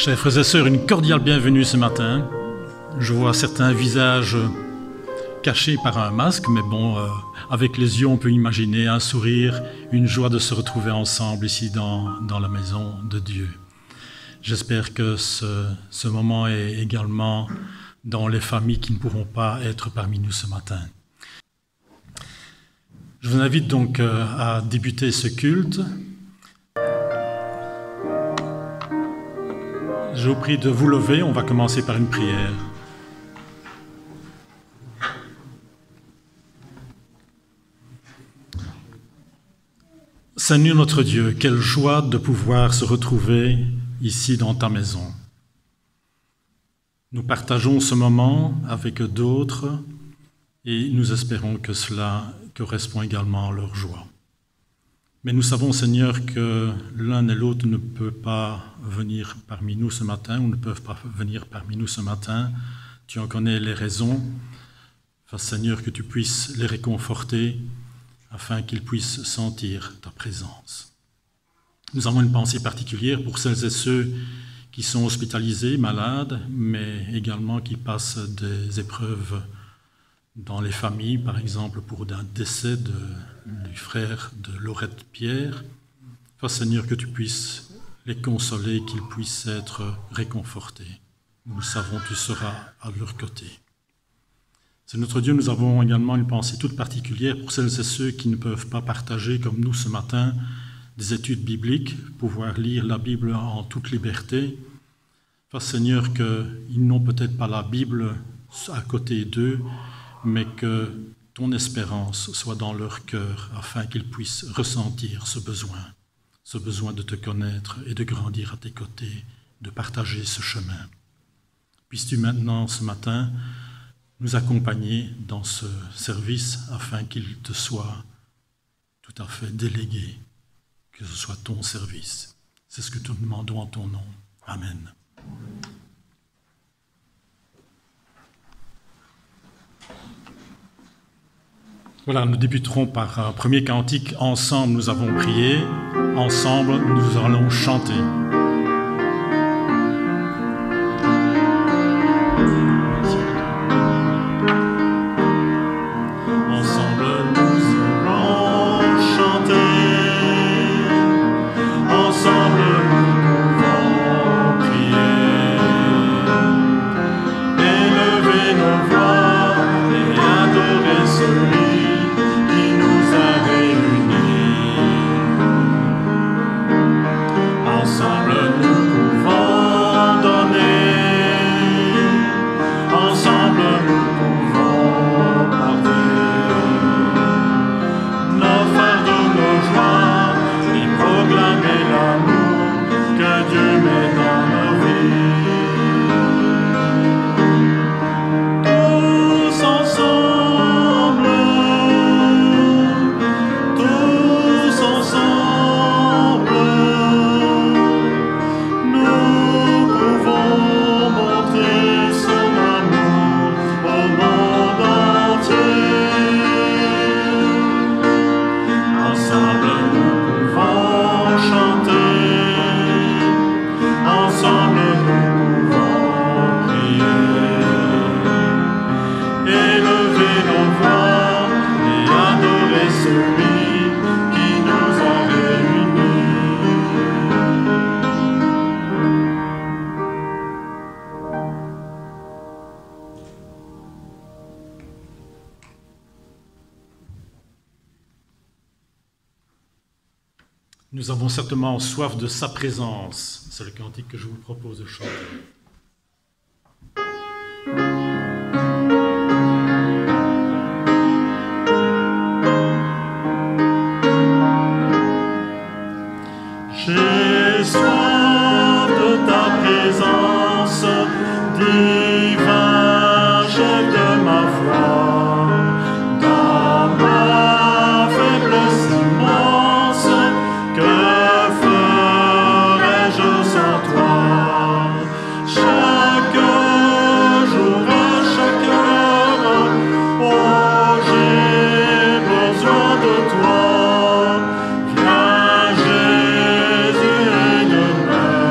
Chers frères et sœurs, une cordiale bienvenue ce matin. Je vois certains visages cachés par un masque, mais bon, avec les yeux, on peut imaginer un sourire, une joie de se retrouver ensemble ici dans la maison de Dieu. J'espère que ce moment est également dans les familles qui ne pourront pas être parmi nous ce matin. Je vous invite donc à débuter ce culte. Je vous prie de vous lever, on va commencer par une prière. Seigneur notre Dieu, quelle joie de pouvoir se retrouver ici dans ta maison. Nous partageons ce moment avec d'autres et nous espérons que cela correspond également à leur joie. Mais nous savons, Seigneur, que l'un et l'autre ne peuvent pas venir parmi nous ce matin, ou ne peuvent pas venir parmi nous ce matin. Tu en connais les raisons. Enfin, Seigneur, que tu puisses les réconforter afin qu'ils puissent sentir ta présence. Nous avons une pensée particulière pour celles et ceux qui sont hospitalisés, malades, mais également qui passent des épreuves dans les familles, par exemple pour un décès du frère de Laurette Pierre. Enfin, Seigneur, que tu puisses les consoler, qu'ils puissent être réconfortés. Nous savons que tu seras à leur côté. C'est notre Dieu, nous avons également une pensée toute particulière pour celles et ceux qui ne peuvent pas partager, comme nous ce matin, des études bibliques, pouvoir lire la Bible en toute liberté. Enfin, Seigneur, qu'ils n'ont peut-être pas la Bible à côté d'eux, mais que ton espérance soit dans leur cœur afin qu'ils puissent ressentir ce besoin de te connaître et de grandir à tes côtés, de partager ce chemin. Puisses-tu maintenant, ce matin, nous accompagner dans ce service afin qu'il te soit tout à fait délégué, que ce soit ton service. C'est ce que nous demandons en ton nom. Amen. Voilà, nous débuterons par un premier cantique. Ensemble, nous avons prié. Ensemble, nous allons chanter. Nous avons certainement soif de sa présence. C'est le cantique que je vous propose de chanter. J'ai soif de ta présence, divin chef de ma foi. Viens Jésus et demeure.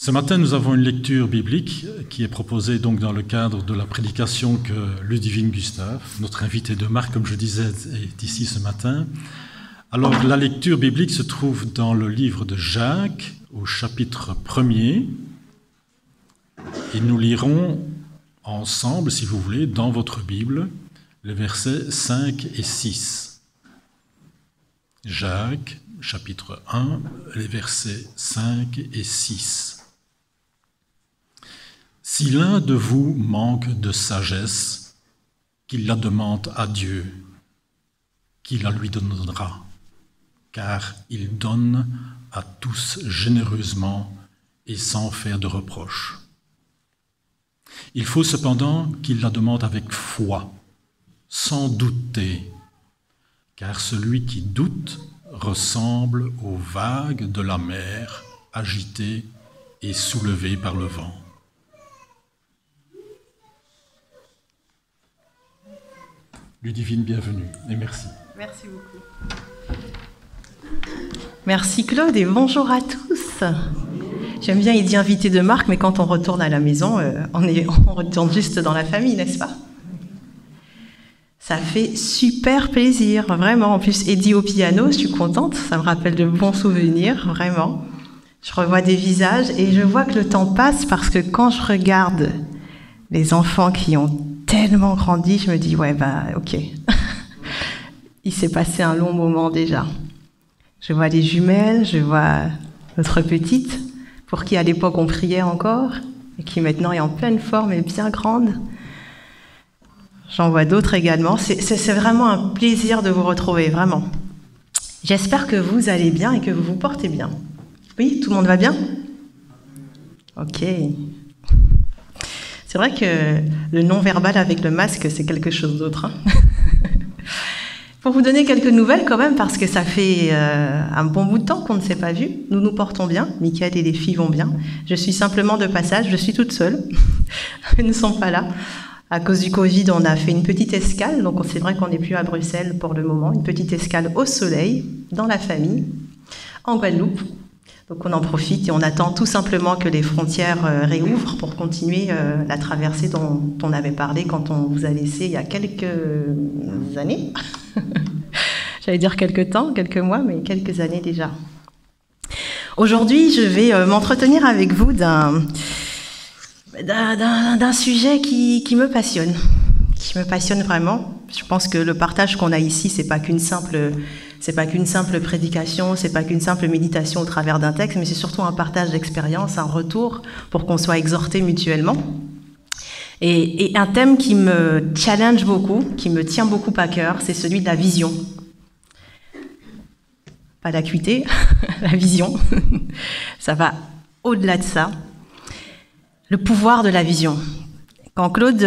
Ce matin, nous avons une lecture biblique qui est proposée donc dans le cadre de la prédication que Ludivine Gustave, notre invité de marque, comme je disais, est ici ce matin. Alors, la lecture biblique se trouve dans le livre de Jacques, au chapitre 1er, et nous lirons ensemble, si vous voulez, dans votre Bible, les versets 5 et 6. Jacques, chapitre 1, les versets 5 et 6. Si l'un de vous manque de sagesse, qu'il la demande à Dieu, qui la lui donnera, car il donne à tous généreusement et sans faire de reproche. Il faut cependant qu'il la demande avec foi, sans douter, car celui qui doute ressemble aux vagues de la mer agitées et soulevées par le vent. Ludivine, bienvenue et merci. Merci beaucoup. Merci Claude et bonjour à tous. J'aime bien, il dit invité de marque, mais quand on retourne à la maison, on retourne juste dans la famille, n'est-ce pas? Ça fait super plaisir, vraiment. En plus, Eddie au piano, je suis contente, ça me rappelle de bons souvenirs, vraiment. Je revois des visages et je vois que le temps passe parce que quand je regarde les enfants qui ont tellement grandi, je me dis, ouais, ok. Il s'est passé un long moment déjà. Je vois les jumelles, je vois notre petite, pour qui à l'époque on priait encore, et qui maintenant est en pleine forme et bien grande. J'en vois d'autres également. C'est vraiment un plaisir de vous retrouver, vraiment. J'espère que vous allez bien et que vous vous portez bien. Oui, tout le monde va bien? Ok. C'est vrai que le non-verbal avec le masque, c'est quelque chose d'autre. Hein. Pour vous donner quelques nouvelles quand même, parce que ça fait un bon bout de temps qu'on ne s'est pas vu. Nous nous portons bien, Mickaël et les filles vont bien. Je suis simplement de passage, je suis toute seule. Ils ne sont pas là. À cause du Covid, on a fait une petite escale, donc c'est vrai qu'on n'est plus à Bruxelles pour le moment. Une petite escale au soleil, dans la famille, en Guadeloupe. Donc on en profite et on attend tout simplement que les frontières réouvrent pour continuer la traversée dont on avait parlé quand on vous a laissé il y a quelques années. J'allais dire quelques temps, quelques mois, mais quelques années déjà. Aujourd'hui, je vais m'entretenir avec vous d'un sujet qui me passionne vraiment. Je pense que le partage qu'on a ici, c'est pas qu'une simple prédication, c'est pas qu'une simple méditation au travers d'un texte, mais c'est surtout un partage d'expérience, un retour pour qu'on soit exhortés mutuellement. Et un thème qui me challenge beaucoup, qui me tient beaucoup à cœur, c'est celui de la vision. Pas l'acuité, la vision. Ça va au-delà de ça. Le pouvoir de la vision. Quand Claude,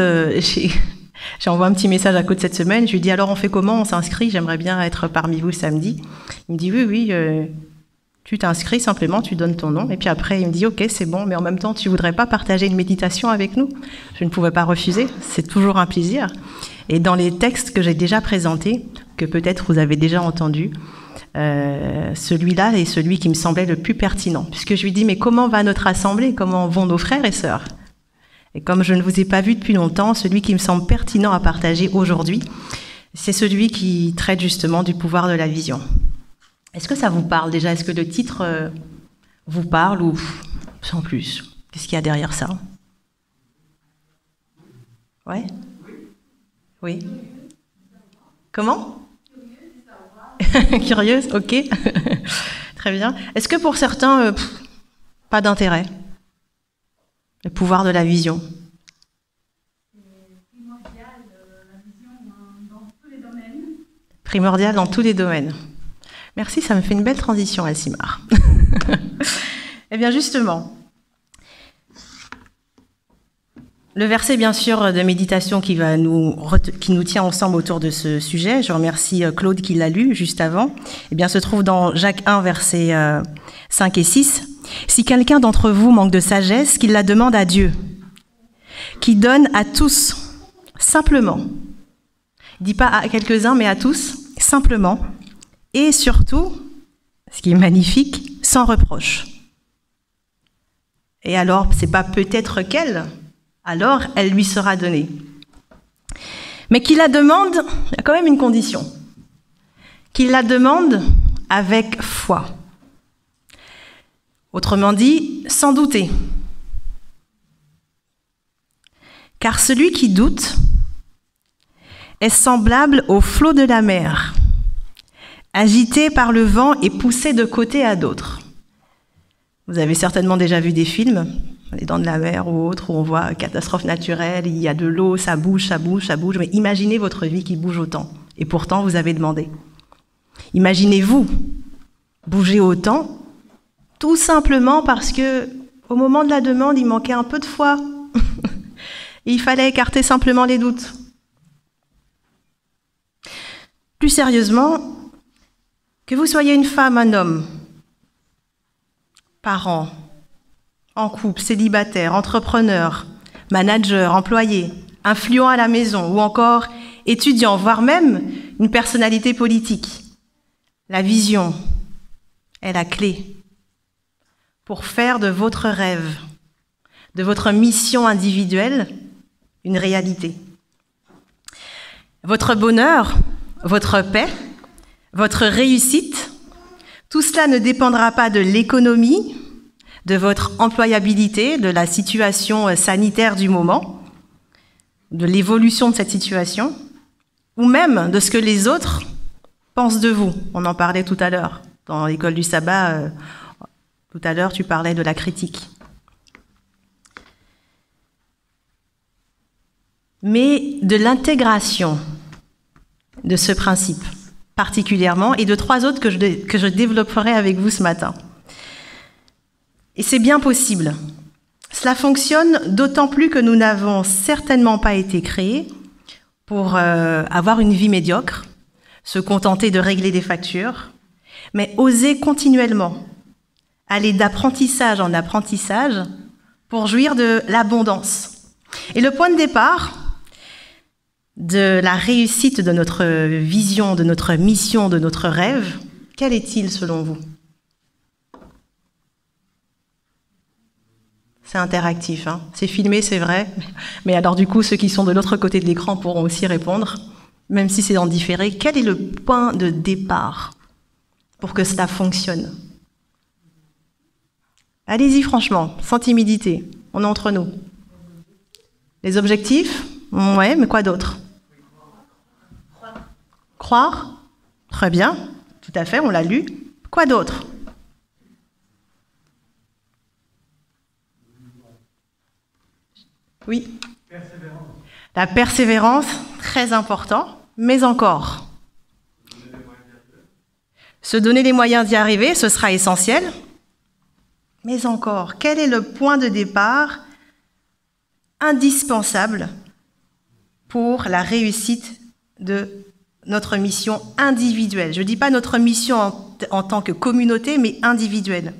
j'ai envoyé un petit message à Claude cette semaine, je lui ai dit alors on fait comment, on s'inscrit, j'aimerais bien être parmi vous samedi. Il me dit oui, tu t'inscris simplement, tu donnes ton nom, et puis après il me dit ok c'est bon, mais en même temps tu voudrais pas partager une méditation avec nous? Je ne pouvais pas refuser, c'est toujours un plaisir. Et dans les textes que j'ai déjà présentés, que peut-être vous avez déjà entendus, celui-là est celui qui me semblait le plus pertinent, puisque je lui dis mais comment va notre assemblée, comment vont nos frères et sœurs? Et comme je ne vous ai pas vu depuis longtemps, celui qui me semble pertinent à partager aujourd'hui, c'est celui qui traite justement du pouvoir de la vision. Est-ce que ça vous parle déjà? Est-ce que le titre vous parle ou sans plus? Qu'est-ce qu'il y a derrière ça? Ouais? Oui? Comment? Curieuse, ok. Très bien. Est-ce que pour certains, pas d'intérêt? Le pouvoir de la vision. Primordial dans tous les domaines. Merci, ça me fait une belle transition, Alcimar. Eh bien, justement, le verset, bien sûr, de méditation qui nous tient ensemble autour de ce sujet, je remercie Claude qui l'a lu juste avant, eh bien, se trouve dans Jacques 1, versets 5 et 6. « Si quelqu'un d'entre vous manque de sagesse, qu'il la demande à Dieu, qui donne à tous, simplement. » Il ne dit pas à quelques-uns, mais à tous, simplement. Et surtout, ce qui est magnifique, sans reproche. Et alors, c'est pas peut-être qu'elle, alors elle lui sera donnée. Mais qu'il la demande, il y a quand même une condition. Qu'il la demande avec foi. Autrement dit, sans douter. Car celui qui doute est semblable au flot de la mer, agité par le vent et poussé de côté à d'autre. Vous avez certainement déjà vu des films, Les Dents de la Mer ou autres, où on voit catastrophe naturelle, il y a de l'eau, ça bouge, ça bouge, ça bouge. Mais imaginez votre vie qui bouge autant. Et pourtant, vous avez demandé. Imaginez-vous bouger autant, tout simplement parce que au moment de la demande, il manquait un peu de foi. Il fallait écarter simplement les doutes. Plus sérieusement, que vous soyez une femme, un homme, parent, en couple, célibataire, entrepreneur, manager, employé, influent à la maison ou encore étudiant, voire même une personnalité politique, la vision est la clé pour faire de votre rêve, de votre mission individuelle, une réalité. Votre bonheur, votre paix, votre réussite, tout cela ne dépendra pas de l'économie, de votre employabilité, de la situation sanitaire du moment, de l'évolution de cette situation, ou même de ce que les autres pensent de vous. On en parlait tout à l'heure. Dans l'école du sabbat, tout à l'heure, tu parlais de la critique. Mais de l'intégration de ce principe, particulièrement, et de trois autres que je développerai avec vous ce matin. Et c'est bien possible. Cela fonctionne d'autant plus que nous n'avons certainement pas été créés pour avoir une vie médiocre, se contenter de régler des factures, mais oser continuellement aller d'apprentissage en apprentissage pour jouir de l'abondance. Et le point de départ de la réussite de notre vision, de notre mission, de notre rêve, quel est-il selon vous? C'est interactif, hein. C'est filmé, c'est vrai, mais alors du coup, ceux qui sont de l'autre côté de l'écran pourront aussi répondre, même si c'est en différé. Quel est le point de départ pour que cela fonctionne? Allez-y franchement, sans timidité, on est entre nous. Les objectifs? Ouais, mais quoi d'autre? Croire? Très bien, tout à fait, on l'a lu. Quoi d'autre? Oui. Persévérance. La persévérance, très important, mais encore. Se donner les moyens d'y arriver, ce sera essentiel. Mais encore, quel est le point de départ indispensable pour la réussite de notre mission individuelle? Je ne dis pas notre mission en tant que communauté, mais individuelle.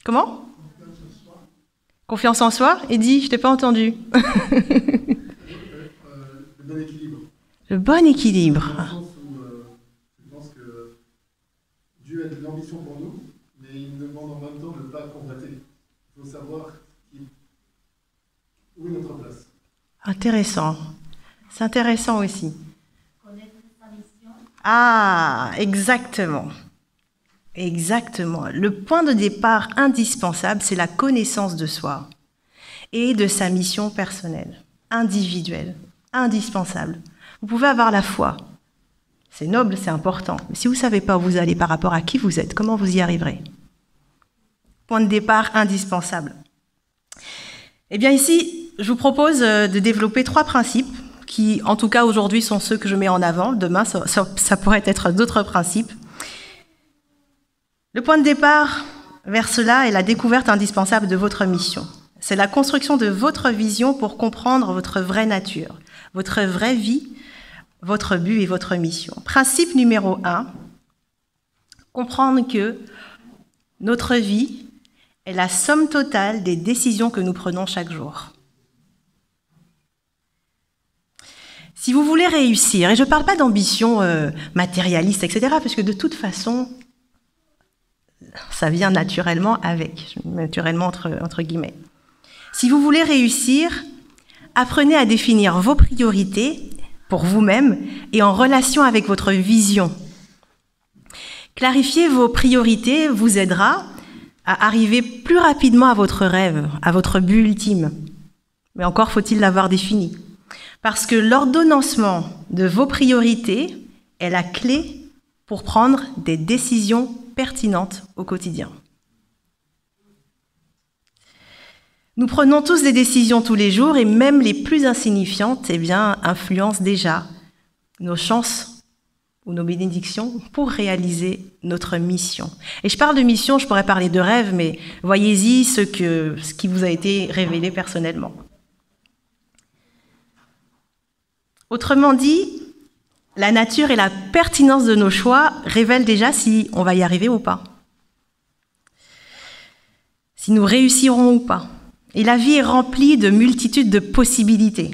Comment? Confiance en soi. Eddy, je ne t'ai pas entendu. Le bon équilibre. Le bon équilibre. Dans le sens où je pense que Dieu a de l'ambition pour nous, mais il nous demande en même temps de ne pas combattre. Il faut savoir où est notre place. Intéressant. C'est intéressant aussi. Connaître sa mission. Ah, exactement. Exactement. Le point de départ indispensable, c'est la connaissance de soi et de sa mission personnelle, individuelle, indispensable. Vous pouvez avoir la foi. C'est noble, c'est important. Mais si vous ne savez pas où vous allez par rapport à qui vous êtes, comment vous y arriverez? Point de départ indispensable. Eh bien ici, je vous propose de développer 3 principes qui, en tout cas aujourd'hui, sont ceux que je mets en avant. Demain, ça pourrait être d'autres principes. Le point de départ vers cela est la découverte indispensable de votre mission. C'est la construction de votre vision pour comprendre votre vraie nature, votre vraie vie, votre but et votre mission. Principe numéro 1, comprendre que notre vie est la somme totale des décisions que nous prenons chaque jour. Si vous voulez réussir, et je ne parle pas d'ambition matérialiste, etc., parce que de toute façon, ça vient naturellement avec, naturellement entre guillemets. Si vous voulez réussir, apprenez à définir vos priorités pour vous-même et en relation avec votre vision. Clarifier vos priorités vous aidera à arriver plus rapidement à votre rêve, à votre but ultime. Mais encore faut-il l'avoir défini. Parce que l'ordonnancement de vos priorités est la clé pour prendre des décisions pertinentes au quotidien. Nous prenons tous des décisions tous les jours et même les plus insignifiantes influencent déjà nos chances ou nos bénédictions pour réaliser notre mission. Et je parle de mission, je pourrais parler de rêve, mais voyez-y ce qui vous a été révélé personnellement. Autrement dit, la nature et la pertinence de nos choix révèlent déjà si on va y arriver ou pas, si nous réussirons ou pas. Et la vie est remplie de multitudes de possibilités.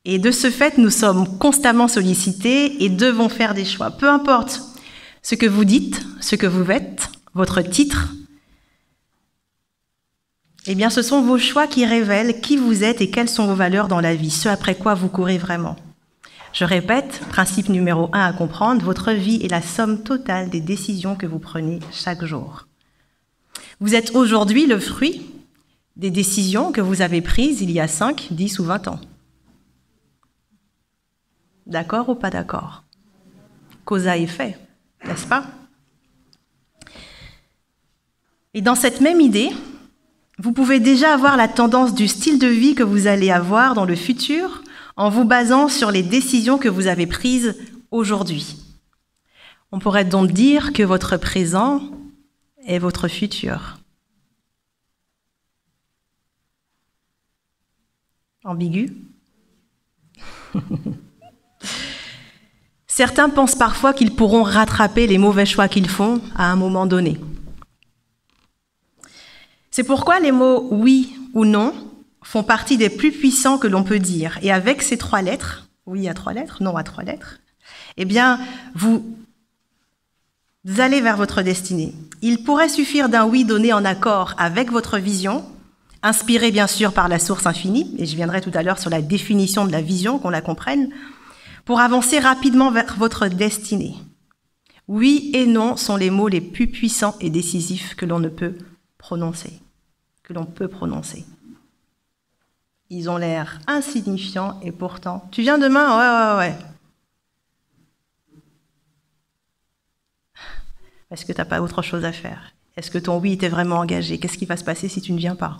Et de ce fait, nous sommes constamment sollicités et devons faire des choix. Peu importe ce que vous dites, ce que vous êtes, votre titre, ce sont vos choix qui révèlent qui vous êtes et quelles sont vos valeurs dans la vie, ce après quoi vous courez vraiment. Je répète, principe numéro 1 à comprendre, votre vie est la somme totale des décisions que vous prenez chaque jour. Vous êtes aujourd'hui le fruit des décisions que vous avez prises il y a 5, 10 ou 20 ans. D'accord ou pas d'accord? Cause à effet, n'est-ce pas? Et dans cette même idée, vous pouvez déjà avoir la tendance du style de vie que vous allez avoir dans le futur en vous basant sur les décisions que vous avez prises aujourd'hui. On pourrait donc dire que votre présent est votre futur. Ambigu? Certains pensent parfois qu'ils pourront rattraper les mauvais choix qu'ils font à un moment donné. C'est pourquoi les mots « oui » ou « non » font partie des plus puissants que l'on peut dire. Et avec ces 3 lettres, oui à 3 lettres, non à 3 lettres, vous allez vers votre destinée. Il pourrait suffire d'un oui donné en accord avec votre vision, inspiré bien sûr par la source infinie, et je viendrai tout à l'heure sur la définition de la vision, qu'on la comprenne, pour avancer rapidement vers votre destinée. Oui et non sont les mots les plus puissants et décisifs que l'on peut prononcer. Ils ont l'air insignifiants et pourtant, tu viens demain? Ouais. Est-ce que tu n'as pas autre chose à faire? Est-ce que ton oui était vraiment engagé? Qu'est-ce qui va se passer si tu ne viens pas?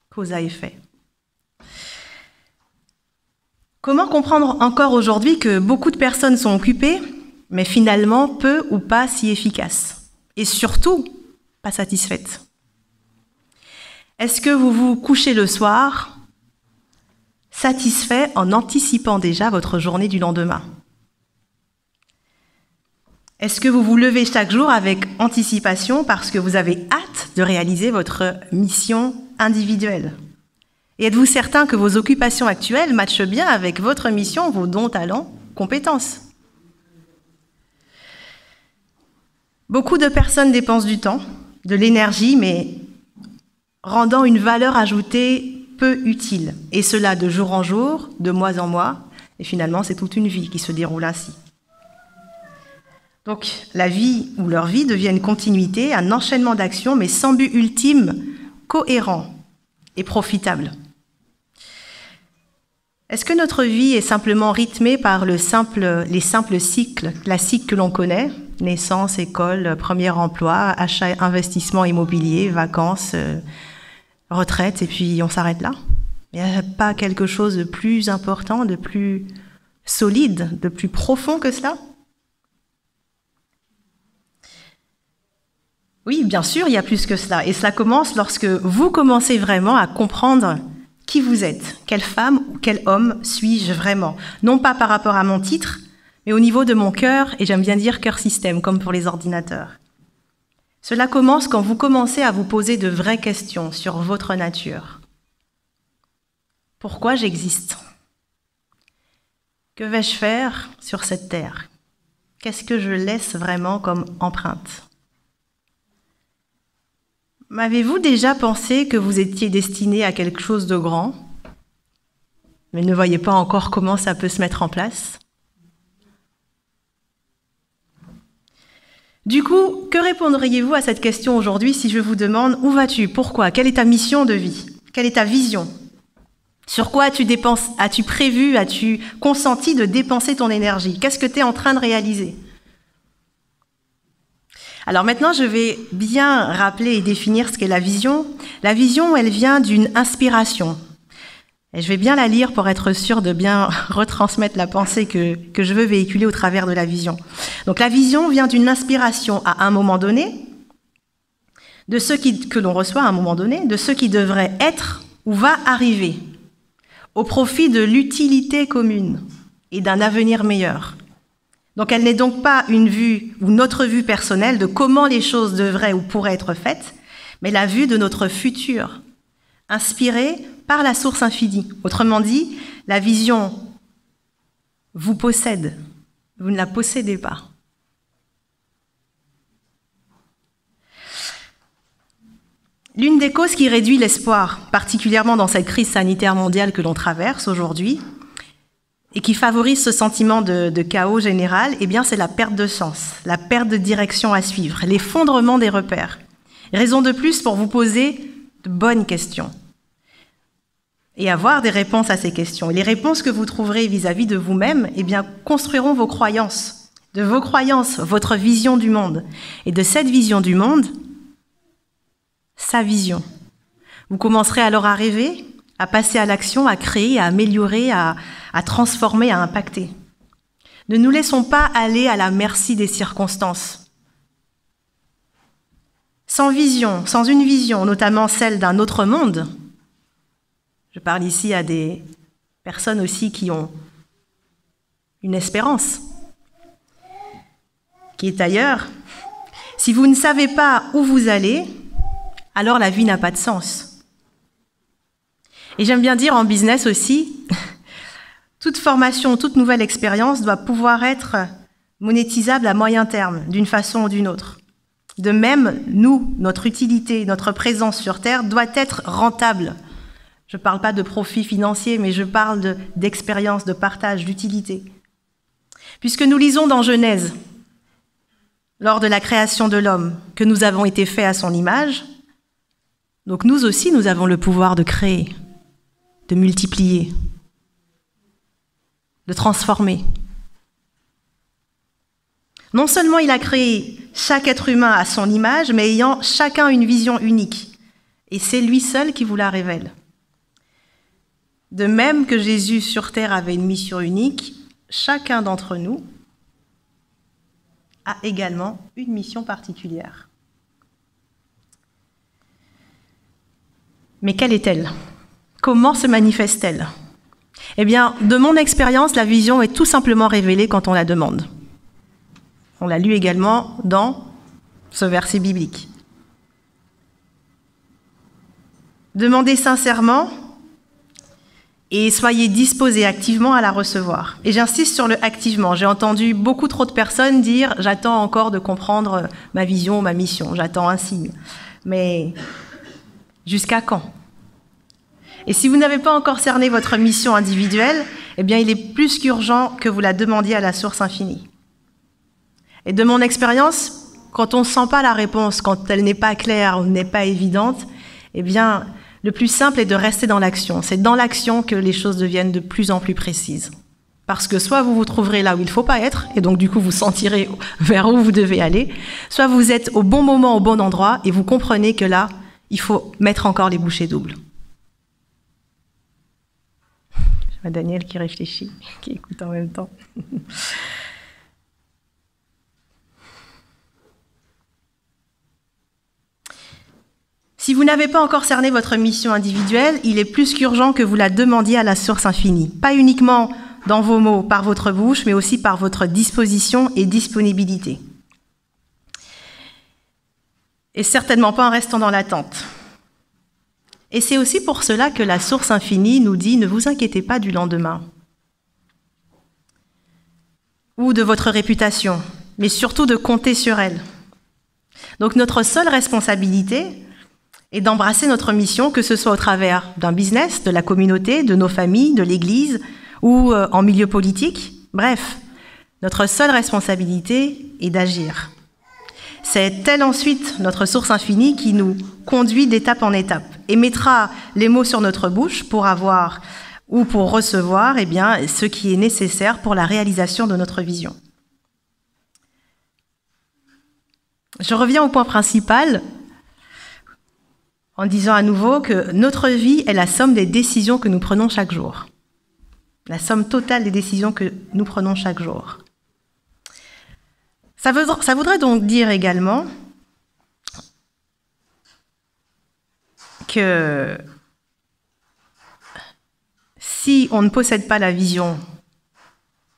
Cause à effet. Comment comprendre encore aujourd'hui que beaucoup de personnes sont occupées, mais finalement peu ou pas si efficaces? Et surtout, pas satisfaites. Est-ce que vous vous couchez le soir satisfait en anticipant déjà votre journée du lendemain? Est-ce que vous vous levez chaque jour avec anticipation parce que vous avez hâte de réaliser votre mission individuelle? Et êtes-vous certain que vos occupations actuelles matchent bien avec votre mission, vos dons, talents, compétences? Beaucoup de personnes dépensent du temps, de l'énergie, mais rendant une valeur ajoutée peu utile. Et cela de jour en jour, de mois en mois, et finalement c'est toute une vie qui se déroule ainsi. Donc la vie ou leur vie devient une continuité, un enchaînement d'actions, mais sans but ultime, cohérent et profitable. Est-ce que notre vie est simplement rythmée par les simples cycles classiques que l'on connaît? Naissance, école, premier emploi, achat, investissement immobilier, vacances, retraite, et puis on s'arrête là? Il n'y a pas quelque chose de plus important, de plus solide, de plus profond que cela? Oui, bien sûr, il y a plus que cela. Et cela commence lorsque vous commencez vraiment à comprendre qui vous êtes, quelle femme ou quel homme suis-je vraiment? Non pas par rapport à mon titre, mais au niveau de mon cœur, et j'aime bien dire cœur système, comme pour les ordinateurs. Cela commence quand vous commencez à vous poser de vraies questions sur votre nature. Pourquoi j'existe? Que vais-je faire sur cette terre? Qu'est-ce que je laisse vraiment comme empreinte? M'avez-vous déjà pensé que vous étiez destiné à quelque chose de grand, mais ne voyez pas encore comment ça peut se mettre en place? Du coup, que répondriez-vous à cette question aujourd'hui si je vous demande où vas-tu? Pourquoi? Quelle est ta mission de vie? Quelle est ta vision? Sur quoi as-tu prévu, as-tu consenti de dépenser ton énergie? Qu'est-ce que tu es en train de réaliser? Alors maintenant, je vais bien rappeler et définir ce qu'est la vision. La vision, elle vient d'une inspiration. Et je vais bien la lire pour être sûre de bien retransmettre la pensée que je veux véhiculer au travers de la vision. Donc la vision vient d'une inspiration à un moment donné, de ce que l'on reçoit à un moment donné, de ce qui devrait être ou va arriver, au profit de l'utilité commune et d'un avenir meilleur. Donc elle n'est donc pas une vue ou notre vue personnelle de comment les choses devraient ou pourraient être faites, mais la vue de notre futur, inspirée par la source infinie. Autrement dit, la vision vous possède, vous ne la possédez pas. L'une des causes qui réduit l'espoir, particulièrement dans cette crise sanitaire mondiale que l'on traverse aujourd'hui, et qui favorise ce sentiment de chaos général, eh bien, c'est la perte de sens, la perte de direction à suivre, l'effondrement des repères. Raison de plus pour vous poser de bonnes questions et avoir des réponses à ces questions. Et les réponses que vous trouverez vis-à-vis de vous-même, eh bien, construiront vos croyances. De vos croyances, votre vision du monde. Et de cette vision du monde, sa vision. Vous commencerez alors à rêver, à passer à l'action, à créer, à améliorer, à transformer, à impacter. Ne nous laissons pas aller à la merci des circonstances. Sans vision, sans une vision, notamment celle d'un autre monde, je parle ici à des personnes aussi qui ont une espérance, qui est ailleurs. Si vous ne savez pas où vous allez, alors la vie n'a pas de sens. Et j'aime bien dire en business aussi, toute formation, toute nouvelle expérience doit pouvoir être monétisable à moyen terme, d'une façon ou d'une autre. De même, nous, notre utilité, notre présence sur Terre doit être rentable. Je ne parle pas de profit financier, mais je parle d'expérience, de partage, d'utilité. Puisque nous lisons dans Genèse, lors de la création de l'homme, que nous avons été faits à son image, donc nous aussi, nous avons le pouvoir de créer, de multiplier, de transformer. Non seulement il a créé chaque être humain à son image, mais ayant chacun une vision unique. Et c'est lui seul qui vous la révèle. De même que Jésus sur terre avait une mission unique, chacun d'entre nous a également une mission particulière. Mais quelle est-elle? Comment se manifeste-t-elle? Eh bien, de mon expérience, la vision est tout simplement révélée quand on la demande. On l'a lu également dans ce verset biblique. Demandez sincèrement et soyez disposés activement à la recevoir. Et j'insiste sur le activement. J'ai entendu beaucoup trop de personnes dire « j'attends encore de comprendre ma vision, ma mission, j'attends un signe ». Mais jusqu'à quand? Et si vous n'avez pas encore cerné votre mission individuelle, eh bien, il est plus qu'urgent que vous la demandiez à la source infinie. Et de mon expérience, quand on ne sent pas la réponse, quand elle n'est pas claire ou n'est pas évidente, eh bien, le plus simple est de rester dans l'action. C'est dans l'action que les choses deviennent de plus en plus précises. Parce que soit vous vous trouverez là où il ne faut pas être, et donc du coup vous sentirez vers où vous devez aller, soit vous êtes au bon moment, au bon endroit, et vous comprenez que là, il faut mettre encore les bouchées doubles. Je vois Daniel qui réfléchit, qui écoute en même temps. Si vous n'avez pas encore cerné votre mission individuelle, il est plus qu'urgent que vous la demandiez à la source infinie. Pas uniquement dans vos mots, par votre bouche, mais aussi par votre disposition et disponibilité. Et certainement pas en restant dans l'attente. Et c'est aussi pour cela que la source infinie nous dit « Ne vous inquiétez pas du lendemain » ou de votre réputation, mais surtout de compter sur elle. Donc notre seule responsabilité, et d'embrasser notre mission, que ce soit au travers d'un business, de la communauté, de nos familles, de l'Église ou en milieu politique. Bref, notre seule responsabilité est d'agir. C'est elle ensuite notre source infinie qui nous conduit d'étape en étape et mettra les mots sur notre bouche pour avoir ou pour recevoir ce qui est nécessaire pour la réalisation de notre vision. Je reviens au point principal en disant à nouveau que notre vie est la somme des décisions que nous prenons chaque jour. La somme totale des décisions que nous prenons chaque jour. Ça voudrait donc dire également que si on ne possède pas la vision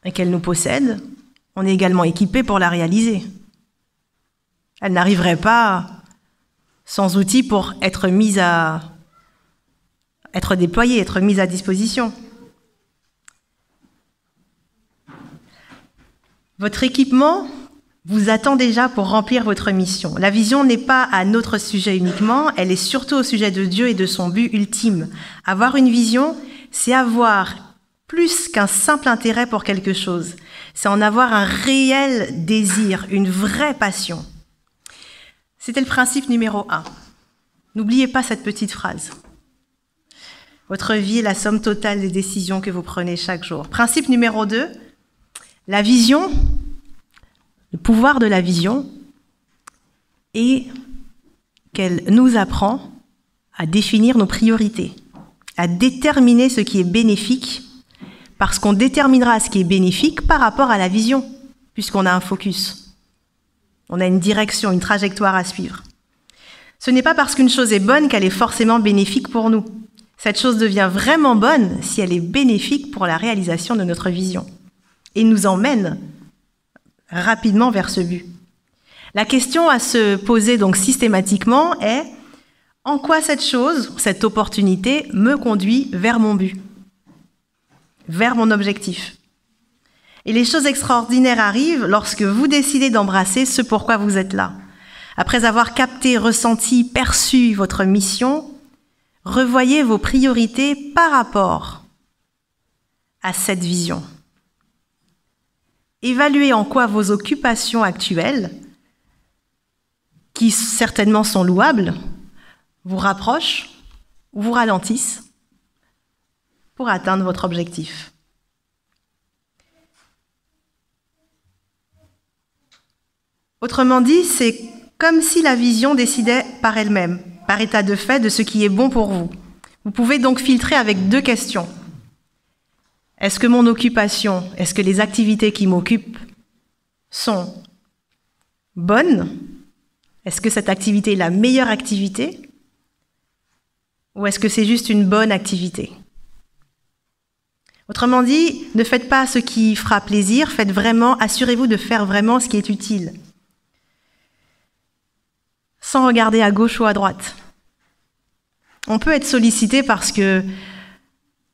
et qu'elle nous possède, on est également équipé pour la réaliser. Elle n'arriverait pas sans outils pour être déployée, être mise à disposition. Votre équipement vous attend déjà pour remplir votre mission. La vision n'est pas à notre sujet uniquement, elle est surtout au sujet de Dieu et de son but ultime. Avoir une vision, c'est avoir plus qu'un simple intérêt pour quelque chose. C'est en avoir un réel désir, une vraie passion. C'était le principe numéro 1. N'oubliez pas cette petite phrase. Votre vie est la somme totale des décisions que vous prenez chaque jour. Principe numéro 2, la vision, le pouvoir de la vision est qu'elle nous apprend à définir nos priorités, à déterminer ce qui est bénéfique, parce qu'on déterminera ce qui est bénéfique par rapport à la vision, puisqu'on a un focus. On a une direction, une trajectoire à suivre. Ce n'est pas parce qu'une chose est bonne qu'elle est forcément bénéfique pour nous. Cette chose devient vraiment bonne si elle est bénéfique pour la réalisation de notre vision et nous emmène rapidement vers ce but. La question à se poser donc systématiquement est « En quoi cette chose, cette opportunité me conduit vers mon but, vers mon objectif ?» Et les choses extraordinaires arrivent lorsque vous décidez d'embrasser ce pourquoi vous êtes là. Après avoir capté, ressenti, perçu votre mission, revoyez vos priorités par rapport à cette vision. Évaluez en quoi vos occupations actuelles, qui certainement sont louables, vous rapprochent ou vous ralentissent pour atteindre votre objectif. Autrement dit, c'est comme si la vision décidait par elle-même, par état de fait, de ce qui est bon pour vous. Vous pouvez donc filtrer avec 2 questions. Est-ce que mon occupation, est-ce que les activités qui m'occupent sont bonnes? Est-ce que cette activité est la meilleure activité? Ou est-ce que c'est juste une bonne activité? Autrement dit, ne faites pas ce qui fera plaisir, assurez-vous de faire vraiment ce qui est utile. Sans regarder à gauche ou à droite. On peut être sollicité parce que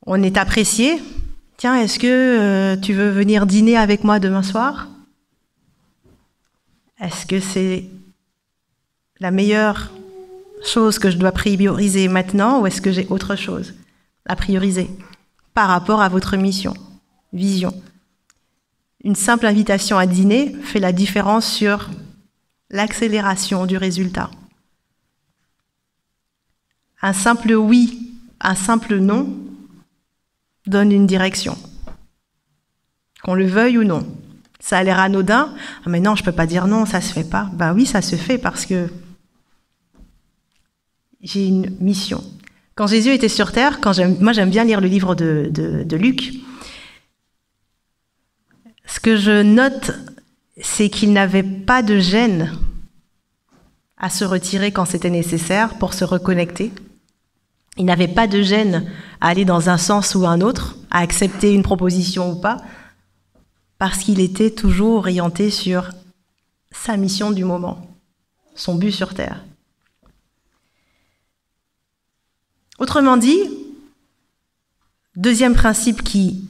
on est apprécié. Tiens, est-ce que tu veux venir dîner avec moi demain soir? Est-ce que c'est la meilleure chose que je dois prioriser maintenant ou est-ce que j'ai autre chose à prioriser par rapport à votre mission, vision? Une simple invitation à dîner fait la différence sur l'accélération du résultat. Un simple oui, un simple non donne une direction. Qu'on le veuille ou non. Ça a l'air anodin. Ah mais non, je ne peux pas dire non, ça ne se fait pas. Ben oui, ça se fait parce que j'ai une mission. Quand Jésus était sur terre, moi j'aime bien lire le livre de Luc, ce que je note, c'est qu'il n'avait pas de gêne à se retirer quand c'était nécessaire pour se reconnecter. Il n'avait pas de gêne à aller dans un sens ou un autre, à accepter une proposition ou pas, parce qu'il était toujours orienté sur sa mission du moment, son but sur terre. Autrement dit, deuxième principe qui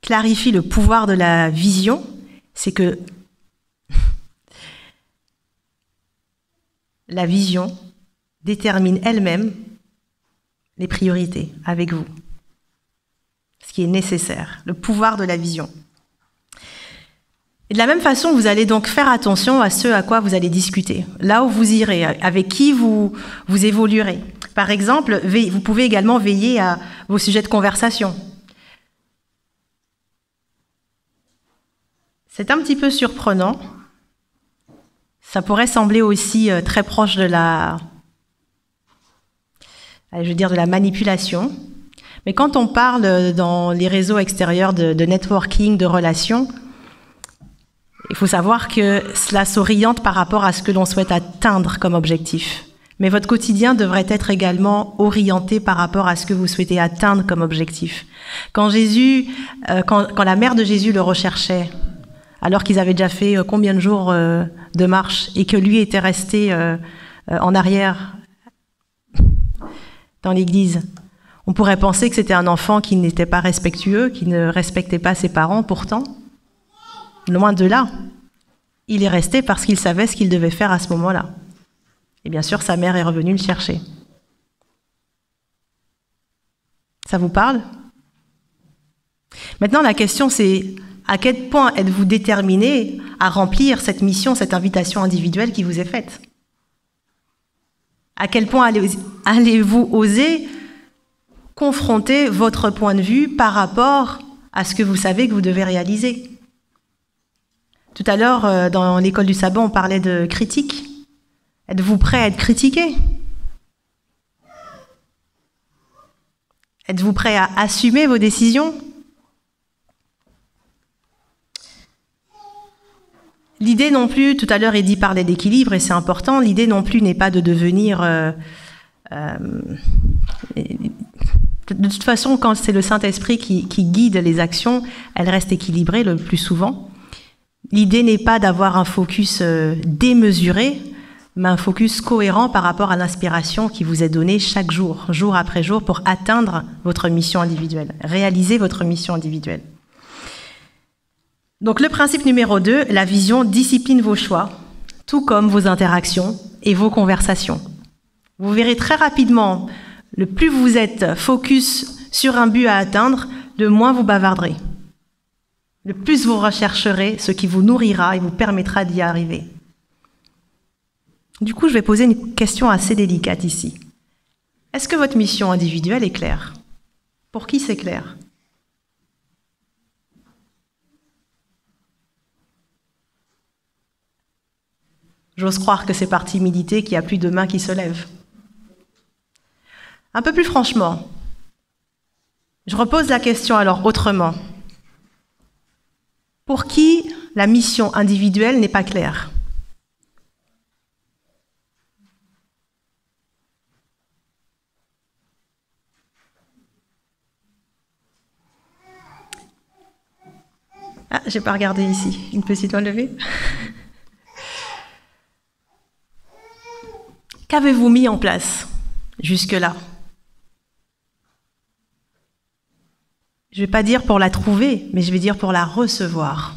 clarifie le pouvoir de la vision, c'est que la vision détermine elle-même les priorités avec vous. Ce qui est nécessaire, le pouvoir de la vision. Et de la même façon, vous allez donc faire attention à ce à quoi vous allez discuter, là où vous irez, avec qui vous évoluerez. Par exemple, vous pouvez également veiller à vos sujets de conversation. C'est un petit peu surprenant. Ça pourrait sembler aussi très proche de la manipulation. Mais quand on parle dans les réseaux extérieurs de networking, de relations, il faut savoir que cela s'oriente par rapport à ce que l'on souhaite atteindre comme objectif. Mais votre quotidien devrait être également orienté par rapport à ce que vous souhaitez atteindre comme objectif. Quand la mère de Jésus le recherchait, alors qu'ils avaient déjà fait combien de jours de marche et que lui était resté en arrière dans l'église, on pourrait penser que c'était un enfant qui n'était pas respectueux, qui ne respectait pas ses parents. Pourtant, loin de là, il est resté parce qu'il savait ce qu'il devait faire à ce moment-là. Et bien sûr, sa mère est revenue le chercher. Ça vous parle? Maintenant, la question, c'est à quel point êtes-vous déterminé à remplir cette mission, cette invitation individuelle qui vous est faite? À quel point allez-vous oser confronter votre point de vue par rapport à ce que vous savez que vous devez réaliser? Tout à l'heure, dans l'école du sabbat, on parlait de critique. Êtes-vous prêt à être critiqué? Êtes-vous prêt à assumer vos décisions? L'idée non plus, tout à l'heure Eddy parlait d'équilibre et c'est important, l'idée non plus n'est pas de devenir... de toute façon, quand c'est le Saint-Esprit qui guide les actions, elles restent équilibrées le plus souvent. L'idée n'est pas d'avoir un focus démesuré, mais un focus cohérent par rapport à l'inspiration qui vous est donnée chaque jour, jour après jour, pour atteindre votre mission individuelle, réaliser votre mission individuelle. Donc le principe numéro 2, la vision discipline vos choix, tout comme vos interactions et vos conversations. Vous verrez très rapidement, le plus vous êtes focus sur un but à atteindre, le moins vous bavarderez. Le plus vous rechercherez ce qui vous nourrira et vous permettra d'y arriver. Du coup, je vais poser une question assez délicate ici. Est-ce que votre mission individuelle est claire? Pour qui c'est clair? J'ose croire que c'est par timidité qu'il n'y a plus de mains qui se lèvent. Un peu plus franchement, je repose la question alors autrement. Pour qui la mission individuelle n'est pas claire? Ah, j'ai pas regardé ici. Une petite main levée. Qu'avez-vous mis en place jusque-là? Je ne vais pas dire pour la trouver, mais je vais dire pour la recevoir.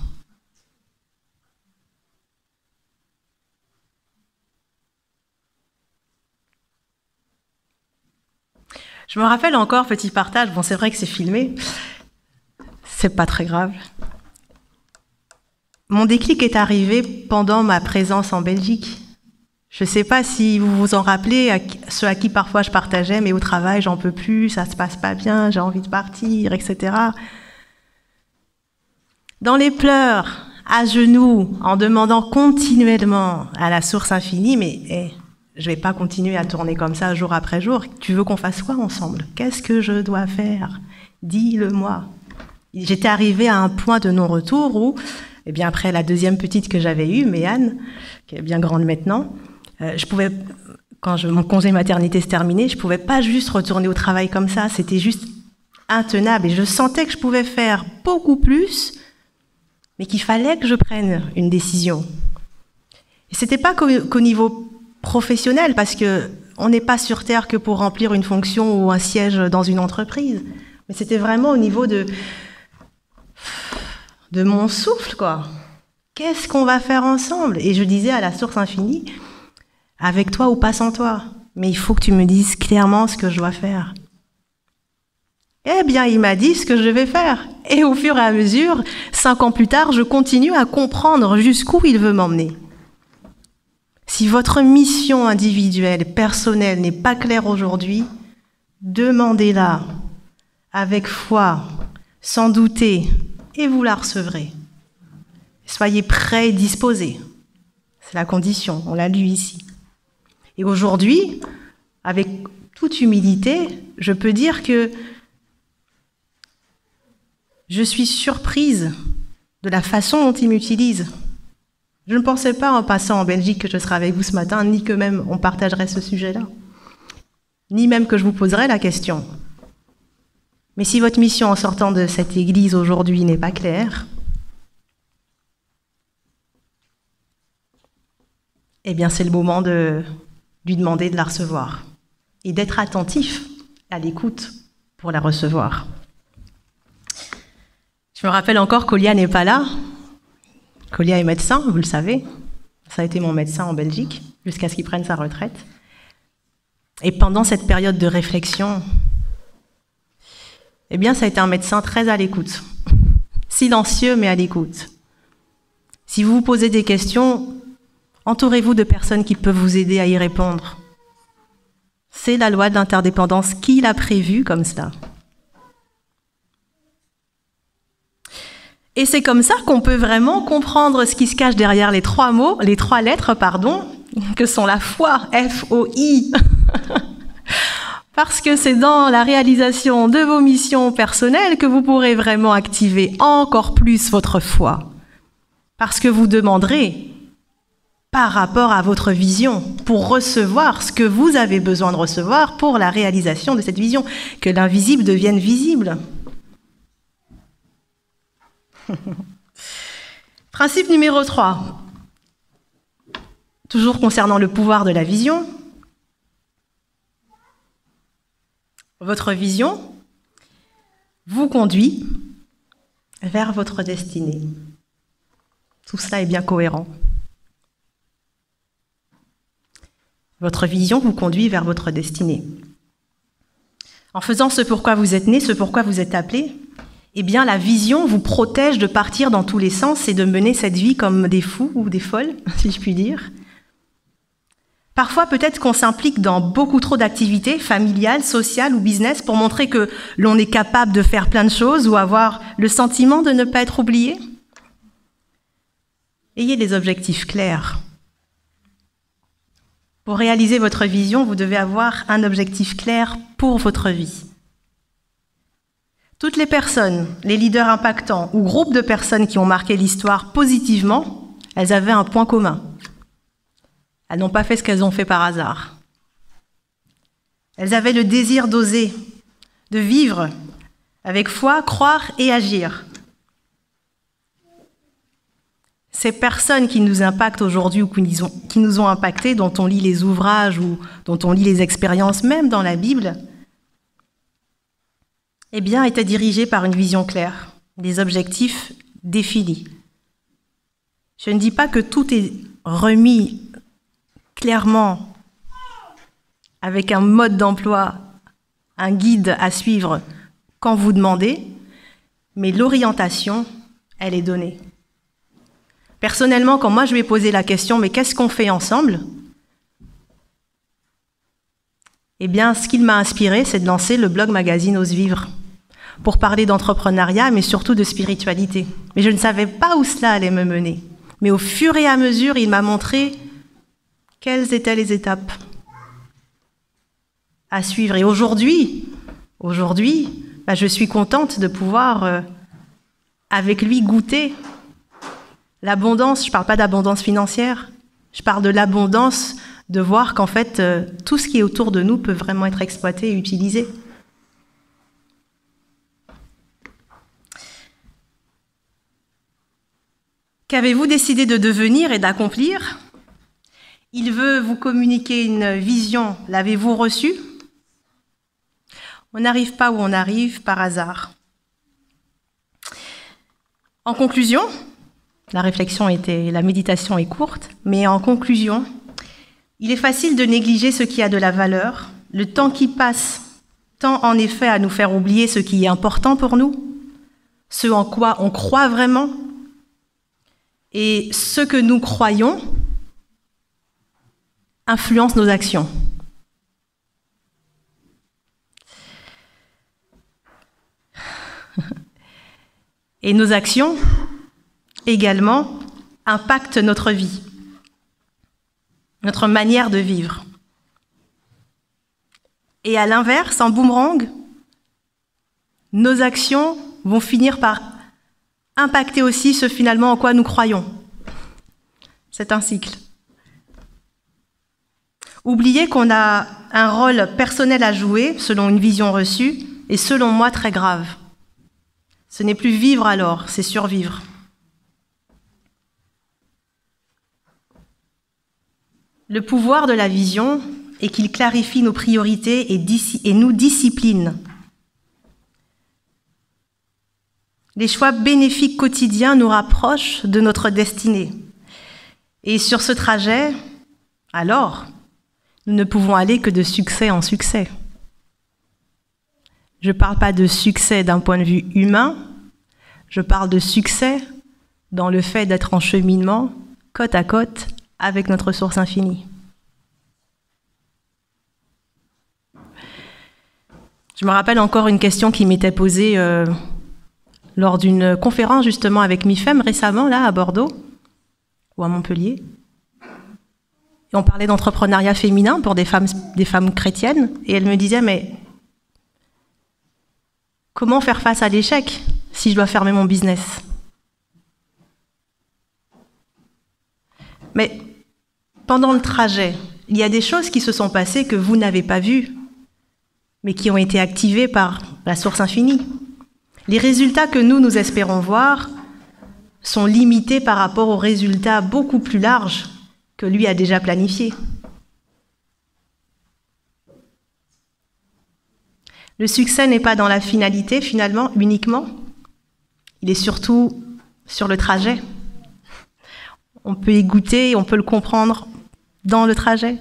Je me rappelle encore, petit partage, bon c'est vrai que c'est filmé, c'est pas très grave. Mon déclic est arrivé pendant ma présence en Belgique. Je ne sais pas si vous vous en rappelez, ceux à qui parfois je partageais, mais au travail, j'en peux plus, ça se passe pas bien, j'ai envie de partir, etc. Dans les pleurs, à genoux, en demandant continuellement à la source infinie, mais je vais pas continuer à tourner comme ça jour après jour. Tu veux qu'on fasse quoi ensemble? Qu'est-ce que je dois faire? Dis-le-moi. J'étais arrivée à un point de non-retour où, eh bien après la deuxième petite que j'avais eue, Méane, qui est bien grande maintenant, je pouvais, quand mon congé maternité se terminait, je pouvais pas juste retourner au travail comme ça, c'était juste intenable. Et je sentais que je pouvais faire beaucoup plus, mais qu'il fallait que je prenne une décision. Et c'était pas qu'au niveau professionnel, parce que on n'est pas sur Terre que pour remplir une fonction ou un siège dans une entreprise, mais c'était vraiment au niveau de mon souffle, quoi. Qu'est-ce qu'on va faire ensemble? Et je disais à la source infinie, avec toi ou pas sans toi, mais il faut que tu me dises clairement ce que je dois faire. » Eh bien, il m'a dit ce que je vais faire. Et au fur et à mesure, 5 ans plus tard, je continue à comprendre jusqu'où il veut m'emmener. Si votre mission individuelle, personnelle n'est pas claire aujourd'hui, demandez-la avec foi, sans douter, et vous la recevrez. Soyez prêts et disposés. C'est la condition, on l'a lu ici. Et aujourd'hui, avec toute humilité, je peux dire que je suis surprise de la façon dont il m'utilise. Je ne pensais pas en passant en Belgique que je serais avec vous ce matin, ni que même on partagerait ce sujet-là, ni même que je vous poserais la question. Mais si votre mission en sortant de cette église aujourd'hui n'est pas claire, eh bien c'est le moment de lui demander de la recevoir et d'être attentif à l'écoute pour la recevoir. Je me rappelle encore qu'Olia n'est pas là. Olia est médecin, vous le savez. Ça a été mon médecin en Belgique, jusqu'à ce qu'il prenne sa retraite. Et pendant cette période de réflexion, eh bien, ça a été un médecin très à l'écoute. Silencieux, mais à l'écoute. Si vous vous posez des questions, entourez-vous de personnes qui peuvent vous aider à y répondre. C'est la loi de l'interdépendance qui l'a prévue comme cela. Et c'est comme ça qu'on peut vraiment comprendre ce qui se cache derrière les 3 lettres, que sont la foi, F-O-I. Parce que c'est dans la réalisation de vos missions personnelles que vous pourrez vraiment activer encore plus votre foi. Parce que vous demanderez par rapport à votre vision pour recevoir ce que vous avez besoin de recevoir pour la réalisation de cette vision, que l'invisible devienne visible. Principe numéro 3, toujours concernant le pouvoir de la vision. Votre vision vous conduit vers votre destinée. Tout cela est bien cohérent. Votre vision vous conduit vers votre destinée. En faisant ce pourquoi vous êtes né, ce pourquoi vous êtes appelé, eh bien, la vision vous protège de partir dans tous les sens et de mener cette vie comme des fous ou des folles, si je puis dire. Parfois, peut-être qu'on s'implique dans beaucoup trop d'activités familiales, sociales ou business pour montrer que l'on est capable de faire plein de choses ou avoir le sentiment de ne pas être oublié. Ayez des objectifs clairs. Pour réaliser votre vision, vous devez avoir un objectif clair pour votre vie. Toutes les personnes, les leaders impactants ou groupes de personnes qui ont marqué l'histoire positivement, elles avaient un point commun. Elles n'ont pas fait ce qu'elles ont fait par hasard. Elles avaient le désir d'oser, de vivre avec foi, croire et agir. Ces personnes qui nous impactent aujourd'hui ou qui nous ont impactés, dont on lit les ouvrages ou dont on lit les expériences, même dans la Bible, eh bien, étaient dirigées par une vision claire, des objectifs définis. Je ne dis pas que tout est remis clairement avec un mode d'emploi, un guide à suivre quand vous demandez, mais l'orientation, elle est donnée. Personnellement, quand moi je lui ai posé la question « mais qu'est-ce qu'on fait ensemble ?» Eh bien, ce qu'il m'a inspiré, c'est de lancer le blog magazine Ose Vivre pour parler d'entrepreneuriat, mais surtout de spiritualité. Mais je ne savais pas où cela allait me mener. Mais au fur et à mesure, il m'a montré quelles étaient les étapes à suivre. Et aujourd'hui, je suis contente de pouvoir, avec lui, goûter l'abondance. Je ne parle pas d'abondance financière, je parle de l'abondance de voir qu'en fait, tout ce qui est autour de nous peut vraiment être exploité et utilisé. Qu'avez-vous décidé de devenir et d'accomplir ? Il veut vous communiquer une vision. L'avez-vous reçue ? On n'arrive pas où on arrive par hasard. En conclusion, la méditation est courte, mais en conclusion, Il est facile de négliger ce qui a de la valeur. Le temps qui passe tend en effet à nous faire oublier ce qui est important pour nous, ce en quoi on croit vraiment, et ce que nous croyons influence nos actions. Et nos actions, également, impactent notre vie, notre manière de vivre. Et à l'inverse, en boomerang, nos actions vont finir par impacter aussi ce finalement en quoi nous croyons. C'est un cycle. Oubliez qu'on a un rôle personnel à jouer selon une vision reçue et selon moi très grave. Ce n'est plus vivre alors, c'est survivre. Le pouvoir de la vision est qu'il clarifie nos priorités et nous discipline. Les choix bénéfiques quotidiens nous rapprochent de notre destinée. Et sur ce trajet, alors, nous ne pouvons aller que de succès en succès. Je ne parle pas de succès d'un point de vue humain, je parle de succès dans le fait d'être en cheminement, côte à côte, avec notre source infinie. Je me rappelle encore une question qui m'était posée lors d'une conférence justement avec MIFEM récemment, là, à Bordeaux, ou à Montpellier. Et on parlait d'entrepreneuriat féminin pour des femmes chrétiennes, et elle me disait, mais comment faire face à l'échec si je dois fermer mon business? Mais pendant le trajet, il y a des choses qui se sont passées que vous n'avez pas vues, mais qui ont été activées par la source infinie. Les résultats que nous espérons voir sont limités par rapport aux résultats beaucoup plus larges que lui a déjà planifiés. Le succès n'est pas dans la finalité, finalement, uniquement. Il est surtout sur le trajet. On peut y goûter, on peut le comprendre dans le trajet,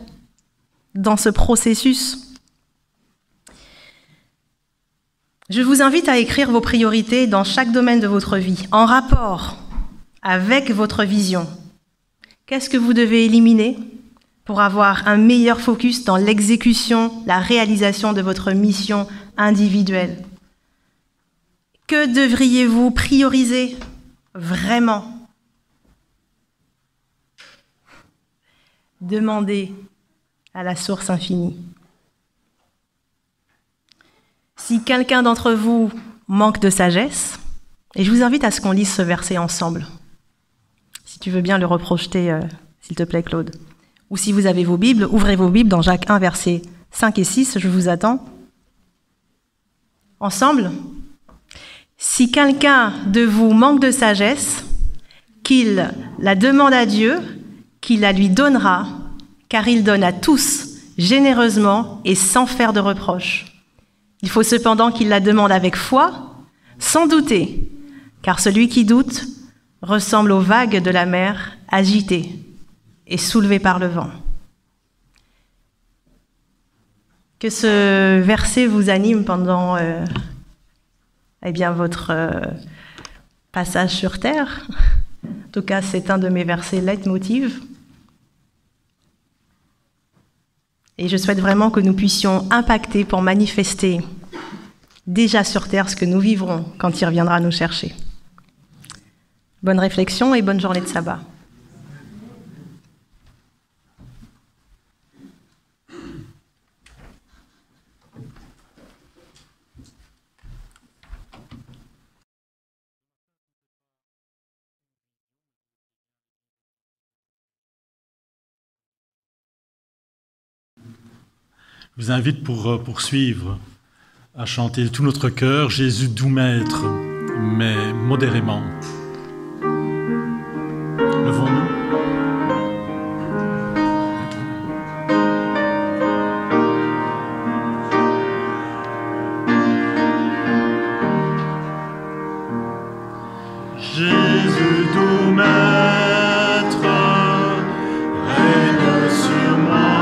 dans ce processus. Je vous invite à écrire vos priorités dans chaque domaine de votre vie, en rapport avec votre vision. Qu'est-ce que vous devez éliminer pour avoir un meilleur focus dans l'exécution, la réalisation de votre mission individuelle? Que devriez-vous prioriser vraiment? Demandez à la source infinie. Si quelqu'un d'entre vous manque de sagesse, et je vous invite à ce qu'on lise ce verset ensemble, si tu veux bien le reprojeter, s'il te plaît, Claude. Ou si vous avez vos Bibles, ouvrez vos Bibles dans Jacques 1, versets 5 et 6, je vous attends. Ensemble, si quelqu'un de vous manque de sagesse, qu'il la demande à Dieu, qu'il la lui donnera, car il donne à tous généreusement et sans faire de reproche. Il faut cependant qu'il la demande avec foi, sans douter, car celui qui doute ressemble aux vagues de la mer agitées et soulevées par le vent. Que ce verset vous anime pendant votre passage sur terre. En tout cas, c'est un de mes versets leitmotiv. Et je souhaite vraiment que nous puissions impacter pour manifester déjà sur terre ce que nous vivrons quand il reviendra nous chercher. Bonne réflexion et bonne journée de sabbat. Je vous invite pour poursuivre à chanter de tout notre cœur Jésus doux maître, mais modérément. Levons-nous. Jésus doux maître, règne sur moi.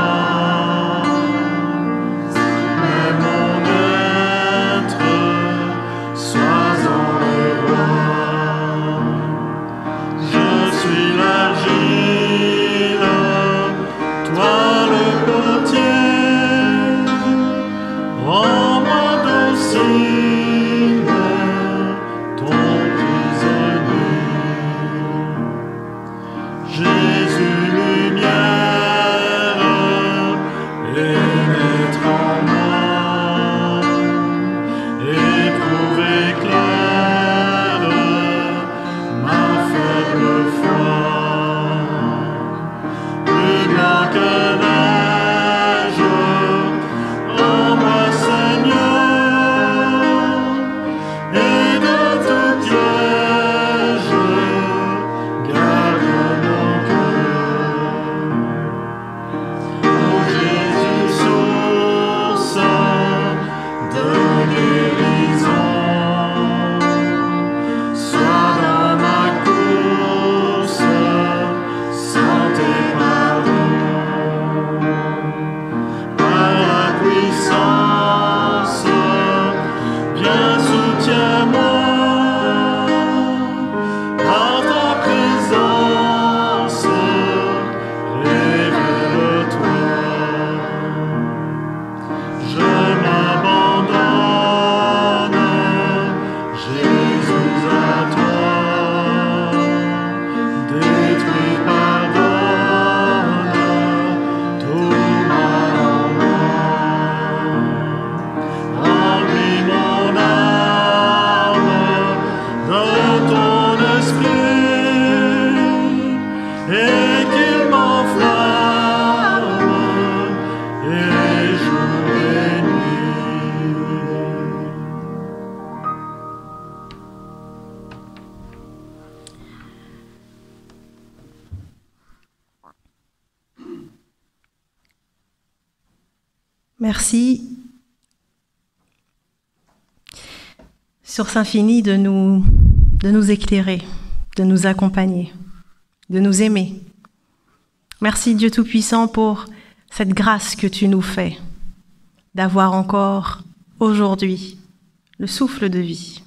Merci, Source infinie, de nous éclairer, de nous accompagner, de nous aimer. Merci Dieu Tout-Puissant pour cette grâce que tu nous fais, d'avoir encore aujourd'hui le souffle de vie.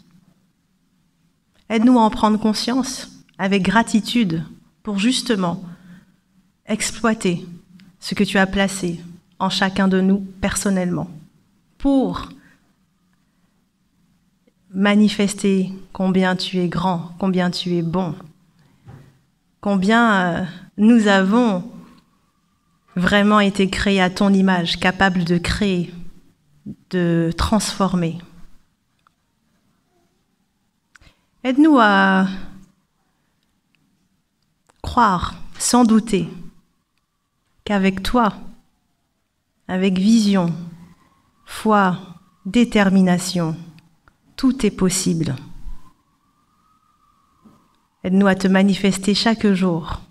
Aide-nous à en prendre conscience avec gratitude pour justement exploiter ce que tu as placé en chacun de nous personnellement, pour manifester combien tu es grand, combien tu es bon, combien nous avons vraiment été créés à ton image, capables de créer, de transformer. Aide-nous à croire, sans douter, qu'avec toi, avec vision, foi, détermination, tout est possible. Aide-nous à te manifester chaque jour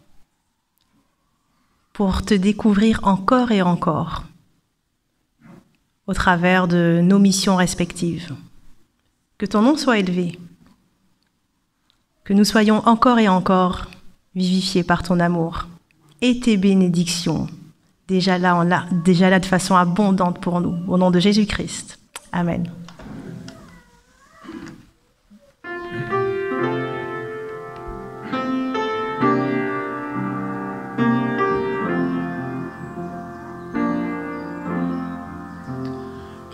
pour te découvrir encore et encore au travers de nos missions respectives. Que ton nom soit élevé, que nous soyons encore et encore vivifiés par ton amour et tes bénédictions, déjà là de façon abondante pour nous, au nom de Jésus-Christ. Amen.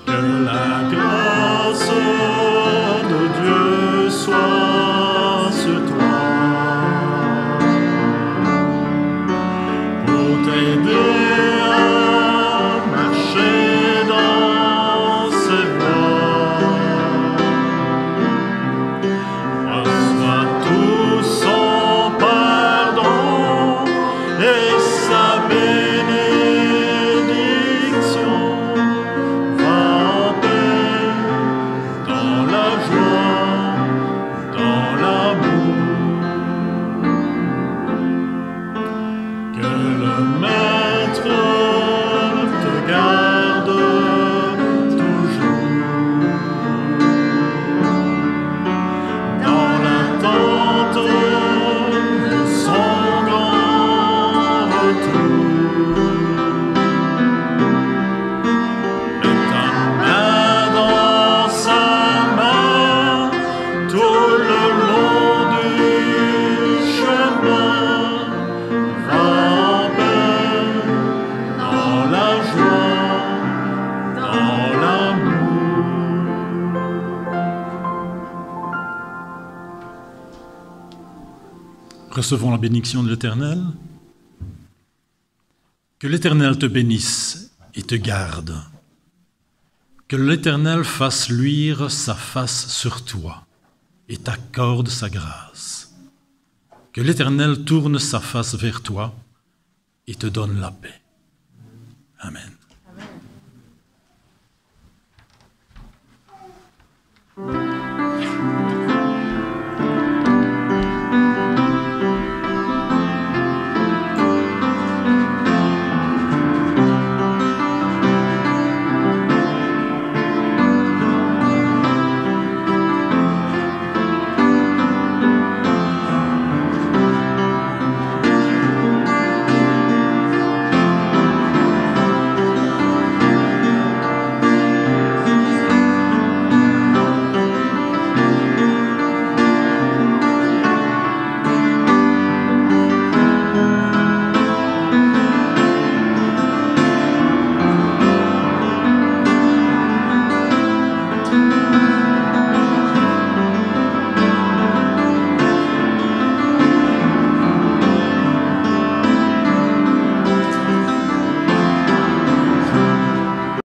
Que la grâce de Dieu soit sur toi pour t'aider à marcher dans ses voies. Reçois tout son pardon et sa bénédiction. Recevons la bénédiction de l'Éternel. Que l'Éternel te bénisse et te garde. Que l'Éternel fasse luire sa face sur toi et t'accorde sa grâce. Que l'Éternel tourne sa face vers toi et te donne la paix. Amen.